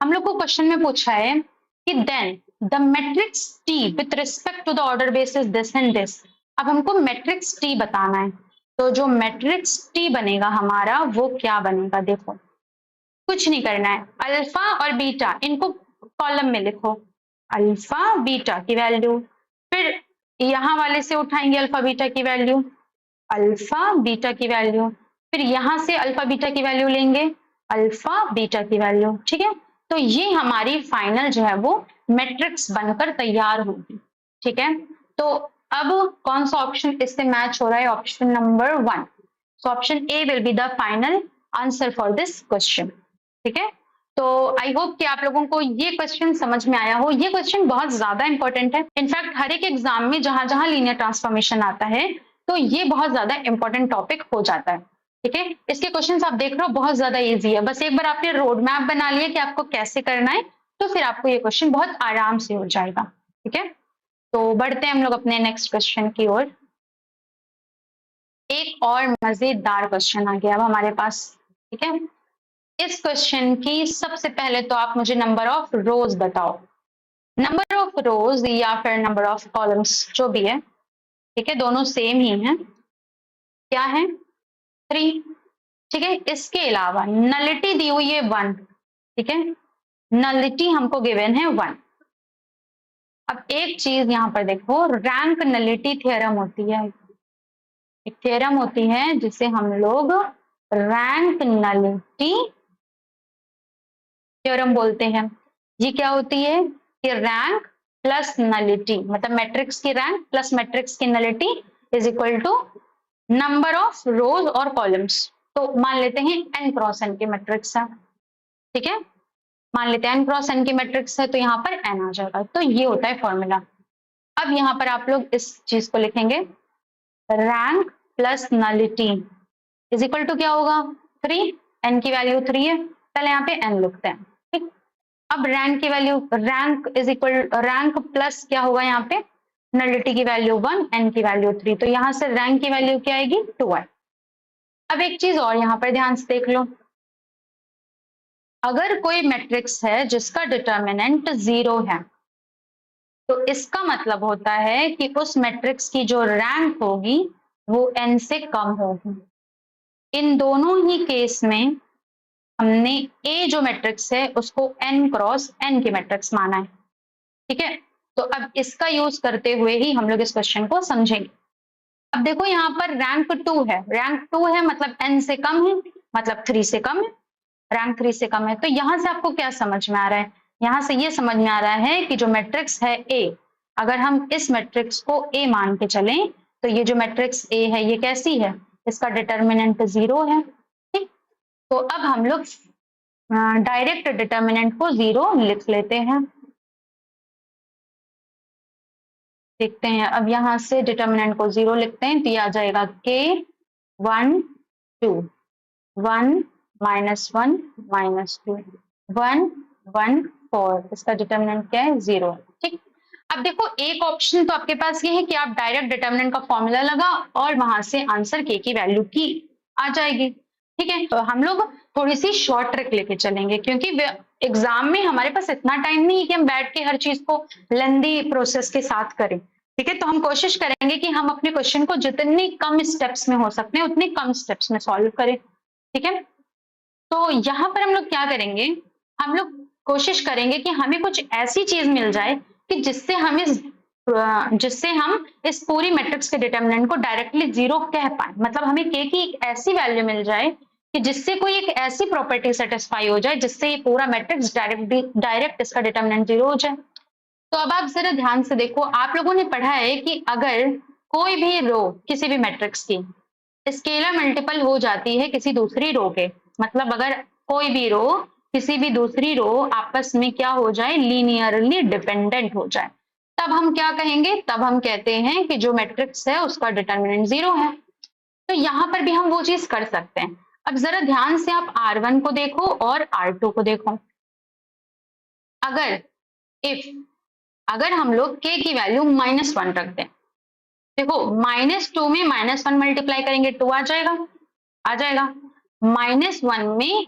हम लोग को क्वेश्चन में पूछा है कि then the matrix T with respect to the order base is this and this. अब हमको मैट्रिक्स टी बताना है, तो जो मैट्रिक्स टी बनेगा हमारा वो क्या बनेगा, देखो कुछ नहीं करना है, अल्फा और बीटा इनको कॉलम में लिखो, अल्फा बीटा की वैल्यू, फिर यहां वाले से उठाएंगे अल्फा बीटा की वैल्यू, अल्फा बीटा की वैल्यू, फिर यहां से अल्फा बीटा की वैल्यू लेंगे, अल्फा बीटा की वैल्यू, ठीक है। तो ये हमारी फाइनल जो है वो मैट्रिक्स बनकर तैयार होगी, ठीक है। तो अब कौन सा ऑप्शन इससे मैच हो रहा है, option number 1। So option A will be the final answer for this question, ठीक है। तो आई होप कि आप लोगों को ये क्वेश्चन समझ में आया हो। ये क्वेश्चन बहुत ज्यादा इंपॉर्टेंट है, इनफैक्ट हर एक एग्जाम में जहां जहां लीनियर ट्रांसफॉर्मेशन आता है तो ये बहुत ज्यादा इंपॉर्टेंट टॉपिक हो जाता है, ठीक है। इसके क्वेश्चंस आप देख रहे हो बहुत ज्यादा इजी है, बस एक बार आपने रोड मैप बना लिया कि आपको कैसे करना है तो फिर आपको ये क्वेश्चन बहुत आराम से हो जाएगा, ठीक है। तो बढ़ते हैं हम लोग अपने नेक्स्ट क्वेश्चन की ओर। एक और मजेदार क्वेश्चन आ गया अब हमारे पास, ठीक है। इस क्वेश्चन की सबसे पहले तो आप मुझे नंबर ऑफ रोज बताओ, नंबर ऑफ रोज या फिर नंबर ऑफ कॉलम्स जो भी है, ठीक है, दोनों सेम ही है, क्या है 3, ठीक है। इसके अलावा नलिटी दी हुई है 1, ठीक है, नलिटी हमको गिवन है 1। अब एक चीज यहां पर देखो, रैंक नलिटी थ्योरम होती है, एक थ्योरम होती है जिसे हम लोग रैंक नलिटी थ्योरम बोलते हैं। ये क्या होती है कि रैंक प्लस नलिटी, मतलब मैट्रिक्स की रैंक प्लस मैट्रिक्स की nullity is equal to number of rows और कॉलम्स। तो मान लेते हैं n क्रॉस n की मैट्रिक्स है, ठीक है, मान लेते हैं n क्रॉस n की मैट्रिक्स है तो यहाँ पर n आ जाएगा, तो ये होता है फॉर्मूला। अब यहाँ पर आप लोग इस चीज को लिखेंगे, rank plus nullity is equal to क्या होगा 3, n की वैल्यू 3 है, पहले यहाँ पे n लिखते हैं, ठीक। अब रैंक की value, rank is equal, rank plus क्या होगा यहाँ पे नलिटी की वैल्यू 1, n की वैल्यू 3, तो यहाँ से रैंक की वैल्यू क्या आएगी 2 है। अब एक चीज और यहाँ पर ध्यान से देख लो, अगर कोई मैट्रिक्स है जिसका डिटर्मिनेंट 0 है तो इसका मतलब होता है कि उस मैट्रिक्स की जो रैंक होगी वो n से कम होगी। इन दोनों ही केस में हमने A जो मैट्रिक्स है उसको n क्रॉस n की मैट्रिक्स माना है, ठीक है। तो अब इसका यूज करते हुए ही हम लोग इस क्वेश्चन को समझेंगे। अब देखो यहाँ पर रैंक 2 है, रैंक 2 है मतलब n से कम है, मतलब 3 से कम है, रैंक 3 से कम है। तो यहां से आपको क्या समझ में आ रहा है, यहां से ये समझ में आ रहा है कि जो मैट्रिक्स है A, अगर हम इस मैट्रिक्स को A मान के चलें तो ये जो मैट्रिक्स A है ये कैसी है, इसका डिटर्मिनेंट 0 है, ठीक। तो अब हम लोग डायरेक्ट डिटर्मिनेंट को 0 लिख लेते हैं, देखते हैं। अब यहां से डिटर्मिनेंट को 0 लिखते हैं तो ये आ जाएगा k 1 2 1 -1 -2 1 1 4, इसका डिटर्मिनेंट क्या है 0, ठीक। अब देखो एक ऑप्शन तो आपके पास ये है कि आप डायरेक्ट डिटर्मिनेंट का फॉर्मूला लगा और वहां से आंसर k की वैल्यू की आ जाएगी, ठीक है। तो हम लोग थोड़ी सी शॉर्ट ट्रिक लेके चलेंगे क्योंकि एग्जाम में हमारे पास इतना टाइम नहीं है कि हम बैठ के हर चीज को लेंदी प्रोसेस के साथ करें, ठीक है। तो हम कोशिश करेंगे कि हम अपने क्वेश्चन को जितनी कम स्टेप्स में हो सकते हैं उतनी कम स्टेप्स में सॉल्व करें, ठीक है। तो यहाँ पर हम लोग क्या करेंगे, हम लोग कोशिश करेंगे कि हमें कुछ ऐसी चीज मिल जाए कि जिससे हम इस पूरी मैट्रिक्स के डिटर्मिनेंट को डायरेक्टली 0 कह पाए, मतलब हमें k की एक ऐसी वैल्यू मिल जाए कि जिससे कोई एक ऐसी प्रॉपर्टी सेटिस्फाई हो जाए जिससे ये पूरा मैट्रिक्स डायरेक्ट इसका डिटर्मिनेंट 0 हो जाए। तो अब आप जरा ध्यान से देखो, आप लोगों ने पढ़ा है कि अगर कोई भी रो किसी भी मैट्रिक्स की स्केलर मल्टीपल हो जाती है किसी दूसरी रो के, मतलब अगर कोई भी रो किसी भी दूसरी रो आपस में क्या हो जाए लीनियरली डिपेंडेंट हो जाए, तब हम क्या कहेंगे, तब हम कहते हैं कि जो मैट्रिक्स है उसका डिटर्मिनेंट 0 है। तो यहां पर भी हम वो चीज कर सकते हैं। अब जरा ध्यान से आप R1 को देखो और R2 को देखो, अगर हम लोग k की वैल्यू -1 रख दें, देखो -2 में -1 मल्टीप्लाई करेंगे 2 आ जाएगा, -1 में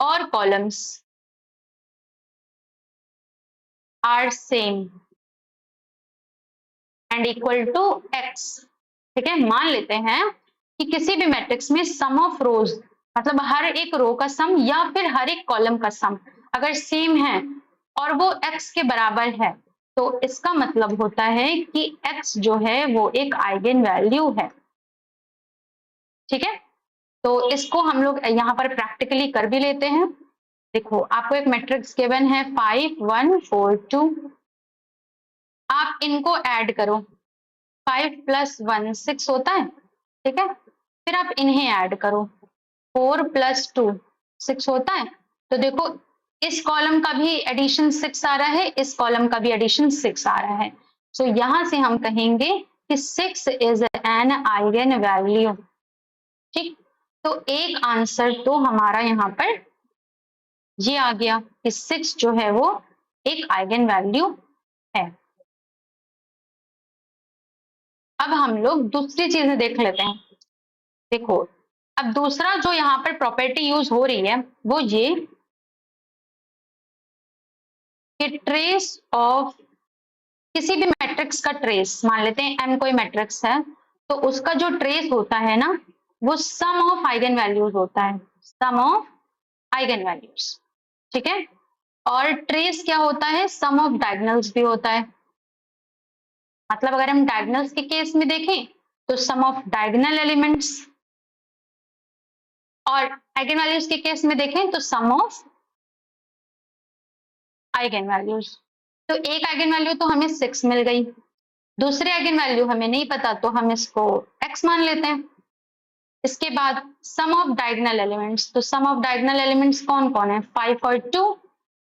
और columns are same and equal to x. ठीक है, मान लेते हैं कि किसी भी मैट्रिक्स में सम ऑफ रोज मतलब हर एक रो का सम या फिर हर एक कॉलम का सम अगर सेम है और वो x के बराबर है तो इसका मतलब होता है कि x जो है वो एक आइगेन वैल्यू है। ठीक है, तो इसको हम लोग यहाँ पर प्रैक्टिकली कर भी लेते हैं। देखो आपको एक मैट्रिक्स गिवन है 5 1 4 2, आप इनको ऐड करो 5 + 1 6 होता है। ठीक है, फिर आप इन्हें ऐड करो 4 + 2 6 होता है। तो देखो इस कॉलम का भी एडिशन 6 आ रहा है, इस कॉलम का भी एडिशन 6 आ रहा है। सो यहां से हम कहेंगे कि 6 इज एन आइगन वैल्यू। ठीक, तो एक आंसर तो हमारा यहाँ पर ये आ गया कि 6 जो है वो एक आइगन वैल्यू है। अब हम लोग दूसरी चीजें देख लेते हैं। देखो अब दूसरा जो यहाँ पर प्रॉपर्टी यूज हो रही है वो ये कि ट्रेस ऑफ किसी भी मैट्रिक्स का ट्रेस, मान लेते हैं m कोई मैट्रिक्स है तो उसका जो ट्रेस होता है ना वो सम ऑफ आइगन वैल्यूज होता है, सम ऑफ आइगन वैल्यूज। ठीक है, और ट्रेस क्या होता है, सम ऑफ डायगोनल्स भी होता है। मतलब अगर हम डायगोनल्स के केस में देखें तो सम ऑफ डायगोनल एलिमेंट्स, और आइगन वैल्यूज के केस में देखें तो सम ऑफ आइगन वैल्यूज। तो एक आइगन वैल्यू तो हमें 6 मिल गई, दूसरे आइगन वैल्यू हमें नहीं पता तो हम इसको x मान लेते हैं। इसके बाद सम ऑफ डायगोनल एलिमेंट्स, तो सम ऑफ डायगोनल एलिमेंट्स कौन कौन है 5 और 2,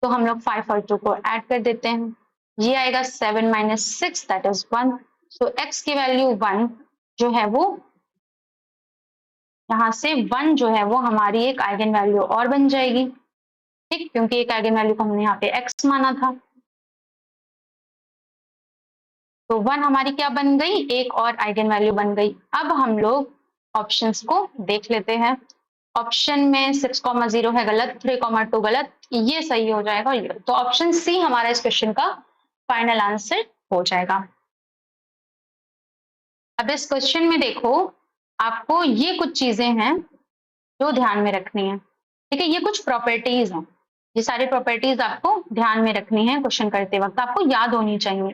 तो हम लोग 5 और 2 को ऐड कर देते हैं, ये आएगा 7 - 6 दैट इज 1। सो x की वैल्यू 1 जो है वो यहाँ से 1 जो है वो हमारी एक आइगन वैल्यू और बन जाएगी। ठीक, क्योंकि एक आइगन वैल्यू को हमने यहाँ पे x माना था, तो 1 हमारी क्या बन गई, एक और आइगन वैल्यू बन गई। अब हम लोग ऑप्शंस को देख लेते हैं। ऑप्शन में 6,0 है गलत, 3,2 गलत, ये सही हो जाएगा ये, तो ऑप्शन सी हमारा इस क्वेश्चन का फाइनल आंसर हो जाएगा। अब इस क्वेश्चन में देखो आपको ये कुछ चीजें हैं जो ध्यान में रखनी है। ठीक है, ये कुछ प्रॉपर्टीज हैं, ये सारी प्रॉपर्टीज आपको ध्यान में रखनी है, क्वेश्चन करते वक्त आपको याद होनी चाहिए।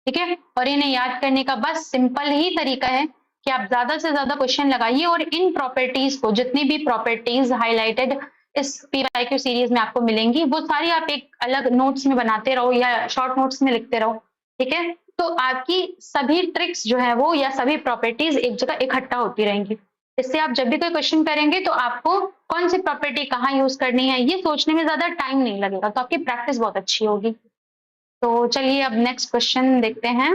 ठीक है, और इन्हें याद करने का बस सिंपल ही तरीका है कि आप ज्यादा से ज्यादा क्वेश्चन लगाइए और इन प्रॉपर्टीज को, जितनी भी प्रॉपर्टीज हाईलाइटेड इस PYQ सीरीज में आपको मिलेंगी वो सारी आप एक अलग नोट्स में बनाते रहो या शॉर्ट नोट्स में लिखते रहो। ठीक है, तो आपकी सभी ट्रिक्स जो है वो या सभी प्रॉपर्टीज एक जगह इकट्ठा होती रहेंगी। इससे आप जब भी कोई क्वेश्चन करेंगे तो आपको कौन सी प्रॉपर्टी कहाँ यूज करनी है ये सोचने में ज्यादा टाइम नहीं लगेगा, तो आपकी प्रैक्टिस बहुत अच्छी होगी। तो चलिए अब नेक्स्ट क्वेश्चन देखते हैं।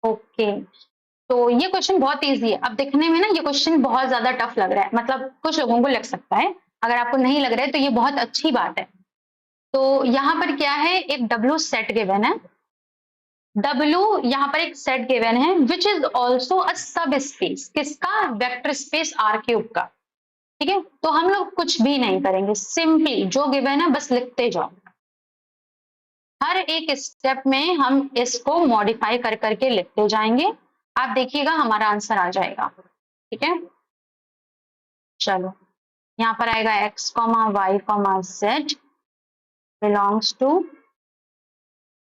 ओके, तो ये क्वेश्चन बहुत इजी है। अब देखने में ना ये क्वेश्चन बहुत ज्यादा टफ लग रहा है, मतलब कुछ लोगों को लग सकता है, अगर आपको नहीं लग रहा है तो ये बहुत अच्छी बात है। तो यहाँ पर क्या है, एक W सेट गिवन है, W यहाँ पर एक सेट गिवन है विच इज ऑल्सो अ सब स्पेस, किसका, वेक्टर स्पेस R³ का। ठीक है, तो हम लोग कुछ भी नहीं करेंगे, सिंपली जो गिवन है बस लिखते जाओ, हर एक स्टेप में हम इसको मॉडिफाई कर करके लिखते जाएंगे, आप देखिएगा हमारा आंसर आ जाएगा। ठीक है, चलो यहाँ पर आएगा x, y, z belongs to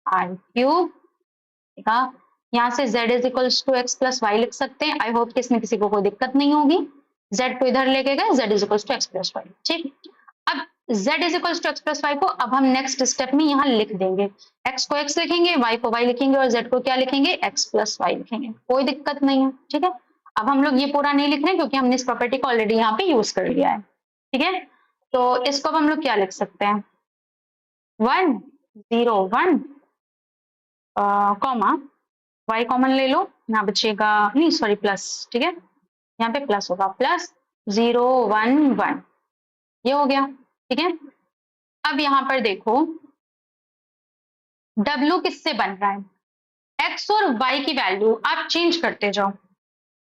R³। यहाँ से z is equals to x + y लिख सकते हैं। आई होप कि इसमें किसी को कोई दिक्कत नहीं होगी, z को इधर लेके गए, z is equals to x + y। ठीक, अब z is equals to x + y को अब हम नेक्स्ट स्टेप में यहाँ लिख देंगे, x को x लिखेंगे, y को y लिखेंगे और z को क्या लिखेंगे, x + y लिखेंगे, कोई दिक्कत नहीं है। ठीक है, अब हम लोग ये पूरा नहीं लिख रहे क्योंकि हमने इस प्रॉपर्टी को ऑलरेडी यहाँ पे यूज कर लिया है। ठीक है, तो इसको अब हम लोग क्या लिख सकते हैं, 1 0 1 कॉमा y कॉमन ले लो, यहाँ बचेगा नहीं सॉरी प्लस, ठीक है यहाँ पे प्लस होगा, +0 1 1 ये हो गया। ठीक है, अब यहाँ पर देखो W किससे बन रहा है, x और y की वैल्यू आप चेंज करते जाओ,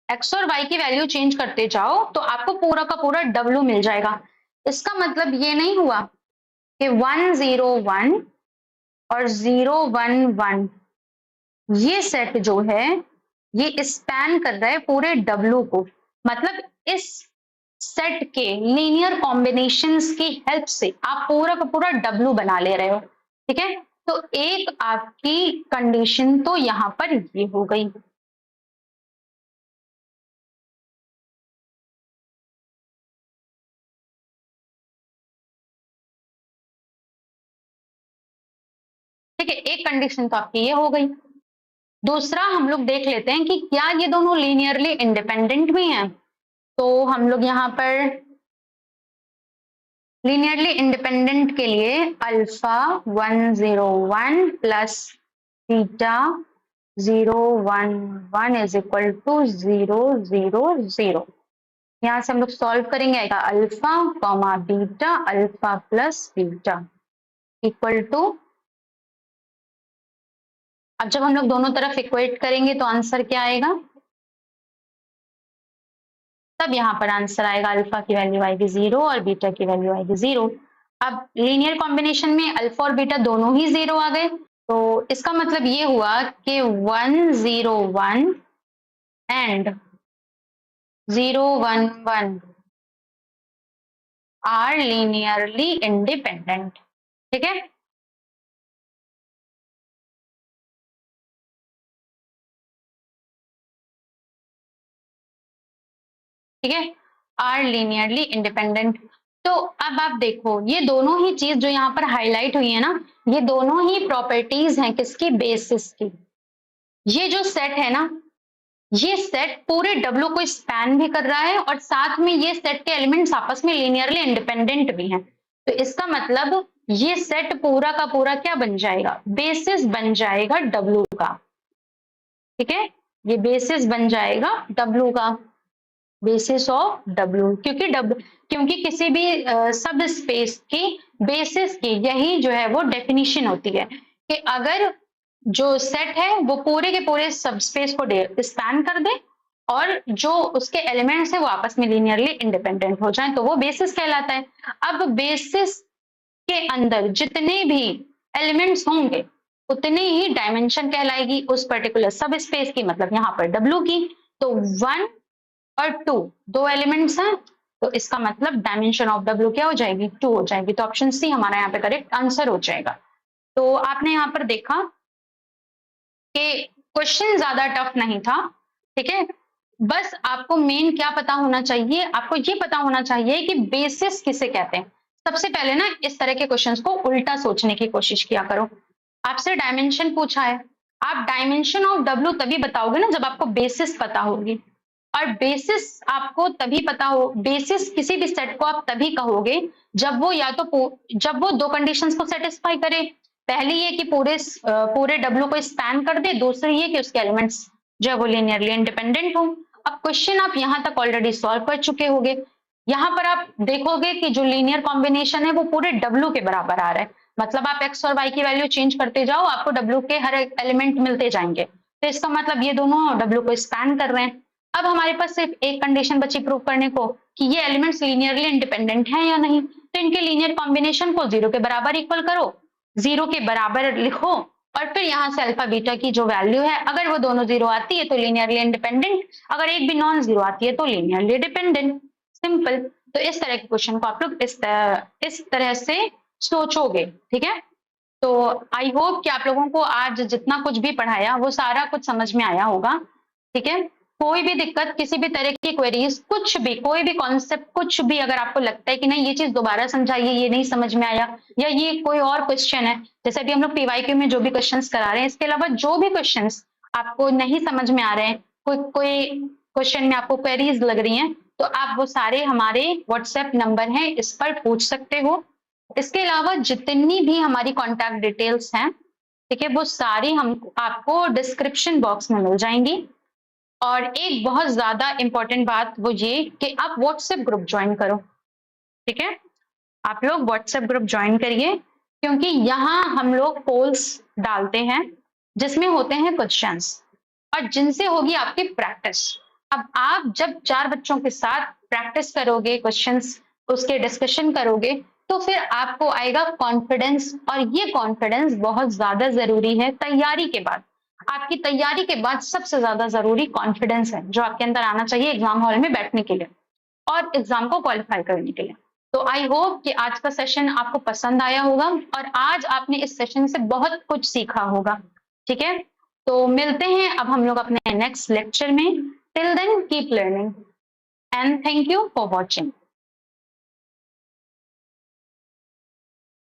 x और y की वैल्यू चेंज करते जाओ तो आपको पूरा का पूरा W मिल जाएगा। इसका मतलब ये नहीं हुआ कि 101 और 011 ये सेट जो है ये स्पैन कर रहा है पूरे W को। मतलब इस सेट के लीनियर कॉम्बिनेशंस की हेल्प से आप पूरा का पूरा W बना ले रहे हो। ठीक है, तो एक आपकी कंडीशन तो यहां पर ये हो गई। ठीक है, एक कंडीशन तो आपकी ये हो गई। दूसरा हम लोग देख लेते हैं कि क्या ये दोनों लीनियरली इंडिपेंडेंट भी हैं। तो हम लोग यहाँ पर लीनियरली इंडिपेंडेंट के लिए alpha 101 plus beta 011 is equal to 000। यहां से हम लोग सॉल्व करेंगे, आएगा alpha comma beta, alpha plus beta equal to, अब जब हम लोग दोनों तरफ इक्वेट करेंगे तो आंसर क्या आएगा, तब यहाँ पर आंसर आएगा अल्फा की वैल्यू आएगी 0 और बीटा की वैल्यू आएगी 0। अब लीनियर कॉम्बिनेशन में अल्फा और बीटा दोनों ही 0 आ गए, तो इसका मतलब ये हुआ कि 101 एंड 011 आर लीनियरली इंडिपेंडेंट। ठीक है, ठीक है, आर लीनियरली इंडिपेंडेंट। तो अब आप देखो ये दोनों ही चीज जो यहाँ पर हाईलाइट हुई है ना, ये दोनों ही प्रॉपर्टीज हैं किसकी, बेसिस की। ये जो सेट है ना, ये सेट पूरे W को स्पैन भी कर रहा है और साथ में ये सेट के एलिमेंट्स आपस में लीनियरली इंडिपेंडेंट भी हैं। तो इसका मतलब ये सेट पूरा का पूरा क्या बन जाएगा, बेसिस बन जाएगा W का। ठीक है, ये बेसिस बन जाएगा W का, बेसिस ऑफ W, क्योंकि किसी भी सब स्पेस की बेसिस की यही जो है वो डेफिनेशन होती है कि अगर जो सेट है वो पूरे के पूरे सब स्पेस को स्पैन कर दे और जो उसके एलिमेंट्स है वो आपस में लीनियरली इंडिपेंडेंट हो जाए तो वो बेसिस कहलाता है। अब बेसिस के अंदर जितने भी एलिमेंट्स होंगे उतने ही डायमेंशन कहलाएगी उस पर्टिकुलर सब स्पेस की, मतलब यहाँ पर W की। तो 1 और 2 दो एलिमेंट्स हैं, तो इसका मतलब डायमेंशन ऑफ W क्या हो जाएगी, 2 हो जाएगी। तो ऑप्शन सी हमारा यहाँ पे करेक्ट आंसर हो जाएगा। तो आपने यहाँ पर देखा कि क्वेश्चन ज्यादा टफ नहीं था। ठीक है, बस आपको मेन क्या पता होना चाहिए, आपको ये पता होना चाहिए कि बेसिस किसे कहते हैं। सबसे पहले ना इस तरह के क्वेश्चंस को उल्टा सोचने की कोशिश किया करो। आपसे डायमेंशन पूछा है, आप डायमेंशन ऑफ W तभी बताओगे ना जब आपको बेसिस पता होगी, और बेसिस आपको तभी पता हो, बेसिस किसी भी सेट को आप तभी कहोगे जब वो या तो जब वो दो कंडीशंस को सेटिस्फाई करे। पहली ये कि पूरे W को स्पैन कर दे, दूसरी ये कि उसके एलिमेंट्स जो है वो लीनियरली इंडिपेंडेंट हो। अब क्वेश्चन आप यहां तक ऑलरेडी सॉल्व कर चुके होंगे। यहाँ पर आप देखोगे कि जो लीनियर कॉम्बिनेशन है वो पूरे W के बराबर आ रहा है, मतलब आप x और y की वैल्यू चेंज करते जाओ आपको W के हर एक एलिमेंट मिलते जाएंगे। तो इसका मतलब ये दोनों W को स्पैन कर रहे हैं। अब हमारे पास सिर्फ एक कंडीशन बची प्रूव करने को कि ये एलिमेंट्स लीनियरली इंडिपेंडेंट हैं या नहीं। तो इनके लीनियर कॉम्बिनेशन को 0 के बराबर इक्वल करो, 0 के बराबर लिखो और फिर यहाँ से अल्फा बीटा की जो वैल्यू है अगर वो दोनों 0 आती है तो लीनियरली इंडिपेंडेंट, अगर एक भी नॉन 0 आती है तो लीनियरली डिपेंडेंट। सिंपल। तो इस तरह के क्वेश्चन को आप लोग इस तरह से सोचोगे। ठीक है, तो आई होप कि आप लोगों को आज जितना कुछ भी पढ़ाया वो सारा कुछ समझ में आया होगा। ठीक है, कोई भी दिक्कत, किसी भी तरह की क्वेरीज, कुछ भी, कोई भी कॉन्सेप्ट, कुछ भी अगर आपको लगता है कि नहीं ये चीज दोबारा समझाइए, ये नहीं समझ में आया, या ये कोई और क्वेश्चन है, जैसे अभी हम लोग पीवाईक्यू में जो भी क्वेश्चंस करा रहे हैं, इसके अलावा जो भी क्वेश्चंस आपको नहीं समझ में आ रहे हैं, कोई क्वेश्चन में आपको क्वेरीज लग रही हैं, तो आप वो सारे हमारे व्हाट्सएप नंबर हैं इस पर पूछ सकते हो। इसके अलावा जितनी भी हमारी कॉन्टैक्ट डिटेल्स हैं, ठीक है, वो सारी हम आपको डिस्क्रिप्शन बॉक्स में मिल जाएंगी। और एक बहुत ज्यादा इंपॉर्टेंट बात वो ये कि आप व्हाट्सएप ग्रुप ज्वाइन करो। ठीक है, आप लोग व्हाट्सएप ग्रुप ज्वाइन करिए, क्योंकि यहाँ हम लोग पोल्स डालते हैं जिसमें होते हैं क्वेश्चंस और जिनसे होगी आपकी प्रैक्टिस। अब आप जब 4 बच्चों के साथ प्रैक्टिस करोगे क्वेश्चंस उसके डिस्कशन करोगे तो फिर आपको आएगा कॉन्फिडेंस, और ये कॉन्फिडेंस बहुत ज्यादा जरूरी है तैयारी के बाद। आपकी तैयारी के बाद सबसे ज्यादा जरूरी कॉन्फिडेंस है जो आपके अंदर आना चाहिए एग्जाम हॉल में बैठने के लिए और एग्जाम को क्वालिफाई करने के लिए। तो आई होप कि आज का सेशन आपको पसंद आया होगा और आज आपने इस सेशन से बहुत कुछ सीखा होगा। ठीक है, तो मिलते हैं अब हम लोग अपने नेक्स्ट लेक्चर में। Till then keep learning and thank you for watching.